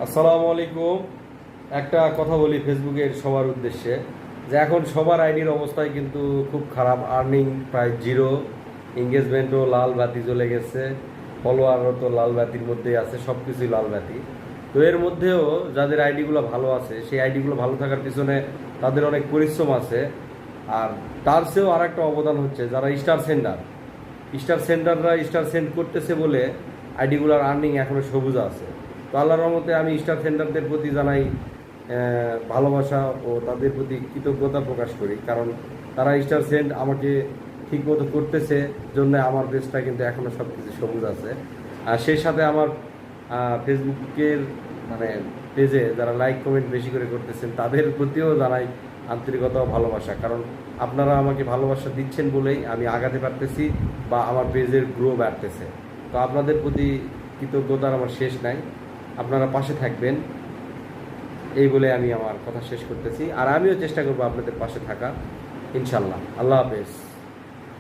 আসসালামু আলাইকুম। একটা কথা বলি ফেসবুকের সবার উদ্দেশ্যে, যে এখন সবার আইডির অবস্থায় কিন্তু খুব খারাপ। আর্নিং প্রায় জিরো, এঙ্গেজমেন্টও লাল বাতি জ্বলে গেছে, ফলোয়ারও তো লাল বাতির মধ্যেই আছে, সব কিছুই লাল বাতি। তো এর মধ্যেও যাদের আইডিগুলো ভালো আছে, সেই আইডিগুলো ভালো থাকার পিছনে তাদের অনেক পরিশ্রম আছে। আর তার চেয়েও আর একটা অবদান হচ্ছে যারা স্টার সেন্ডাররা স্টার সেন্ড করতেছে বলে আইডিগুলোর আর্নিং এখনো সবুজ আছে। তো আল্লাহর রহমতে আমি স্টার সেন্ডারদের প্রতি জানাই ভালোবাসা ও তাদের প্রতি কৃতজ্ঞতা প্রকাশ করি, কারণ তারা স্টার সেন্ড আমাকে ঠিকমতো করতেছে জন্য আমার পেজটা কিন্তু এখনও সব কিছু সবুজ আছে। আর সেই সাথে আমার ফেসবুকের মানে পেজে যারা লাইক কমেন্ট বেশি করে করতেছেন তাদের প্রতিও জানাই আন্তরিকতা ও ভালোবাসা, কারণ আপনারা আমাকে ভালোবাসা দিচ্ছেন বলেই আমি আগাতে পারতেছি বা আমার পেজের গ্রো বাড়তেছে। তো আপনাদের প্রতি কৃতজ্ঞতার আমার শেষ নাই, আপনারা পাশে থাকবেন এই বলে আমি আমার কথা শেষ করতেছি। আর আমিও চেষ্টা করবো আপনাদের পাশে থাকা, ইনশাল্লাহ। আল্লাহ হাফেজ।